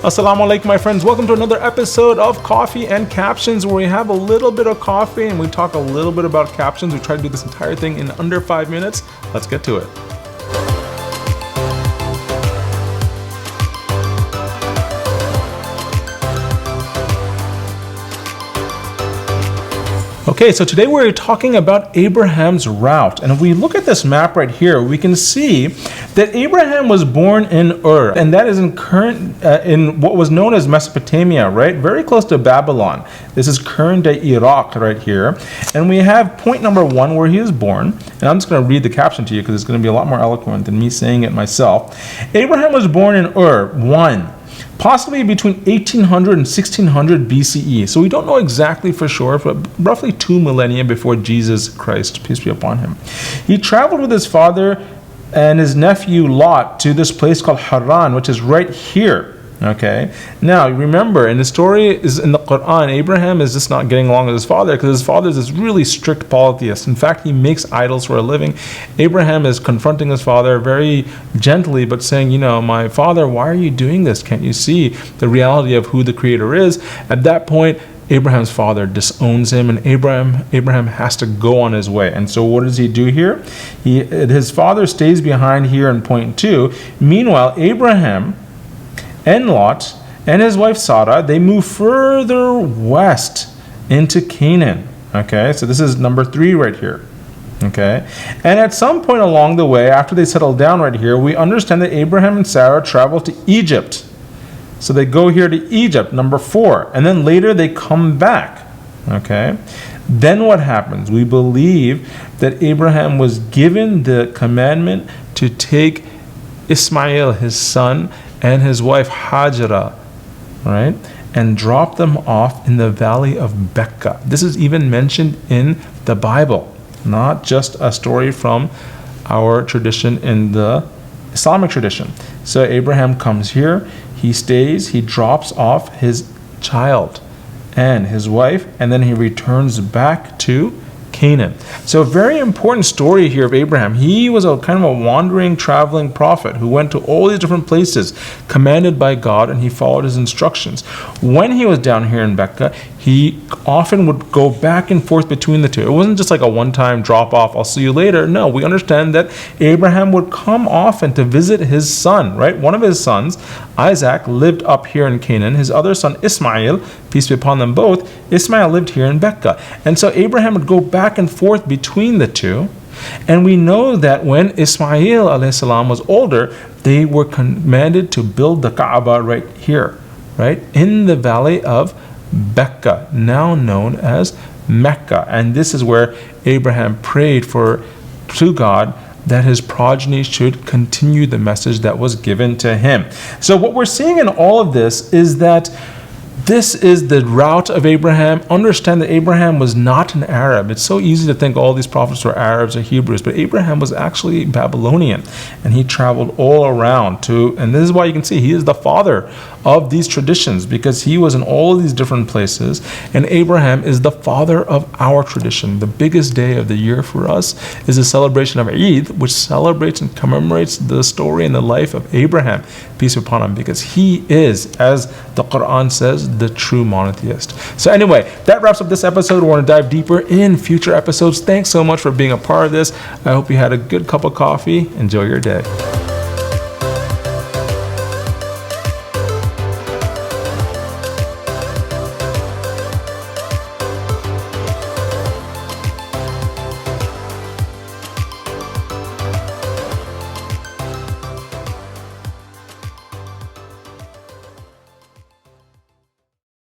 Assalamu alaikum, my friends. Welcome to another episode of Coffee and Captions, where we have a little bit of coffee and we talk a little bit about captions. We try to do this entire thing in under 5 minutes. Let's get to it. Okay, so today we're talking about Abraham's route. And if we look at this map right here, we can see that Abraham was born in Ur, and that is in what was known as Mesopotamia, right? Very close to Babylon. This is current day Iraq right here. And we have point number 1 where he was born. And I'm just going to read the caption to you because it's going to be a lot more eloquent than me saying it myself. Abraham was born in Ur, 1. Possibly between 1800 and 1600 BCE. So we don't know exactly for sure, but roughly 2 millennia before Jesus Christ, peace be upon him. He traveled with his father and his nephew Lot to this place called Haran, which is right here. Okay. Now remember, and the story is in the Qur'an, Abraham is just not getting along with his father because his father is this really strict polytheist. In fact, he makes idols for a living. Abraham is confronting his father very gently, but saying, my father, why are you doing this? Can't you see the reality of who the Creator is? At that point, Abraham's father disowns him, and Abraham has to go on his way. And so what does he do here? His father stays behind here in point 2. Meanwhile, Abraham and Lot and his wife Sarah, they move further west into Canaan. Okay, so this is number 3 right here. Okay, and at some point along the way, after they settle down right here, we understand that Abraham and Sarah travel to Egypt. So they go here to Egypt, number 4, and then later they come back. Okay, then what happens? We believe that Abraham was given the commandment to take Ismail, his son, and his wife Hajara, right, and drop them off in the valley of Bekkah. This is even mentioned in the Bible, not just a story from our tradition in the Islamic tradition. So Abraham comes here, he stays, he drops off his child and his wife, and then he returns back to Canaan. So a very important story here of Abraham. He was a kind of a wandering, traveling prophet who went to all these different places commanded by God, and he followed his instructions. When he was down here in Bekkah, he often would go back and forth between the two. It wasn't just like a one-time drop-off, I'll see you later. No, we understand that Abraham would come often to visit his son, right? One of his sons, Isaac, lived up here in Canaan. His other son, Ismail, peace be upon them both, Ismail lived here in Bekkah. And so Abraham would go back and forth between the two. And we know that when Ismail alayhi salam was older, they were commanded to build the Kaaba right here, right? In the valley of Bekkah, now known as Mecca. And this is where Abraham prayed to God that his progeny should continue the message that was given to him. So what we're seeing in all of this is that this is the route of Abraham. Understand that Abraham was not an Arab. It's so easy to think all these prophets were Arabs or Hebrews, but Abraham was actually Babylonian, and he traveled all around and this is why you can see he is the father of these traditions, because he was in all of these different places, and Abraham is the father of our tradition. The biggest day of the year for us is the celebration of Eid, which celebrates and commemorates the story and the life of Abraham, peace be upon him, because he is, as the Qur'an says, the true monotheist. So anyway, that wraps up this episode. We're going to dive deeper in future episodes. Thanks so much for being a part of this. I hope you had a good cup of coffee. Enjoy your day.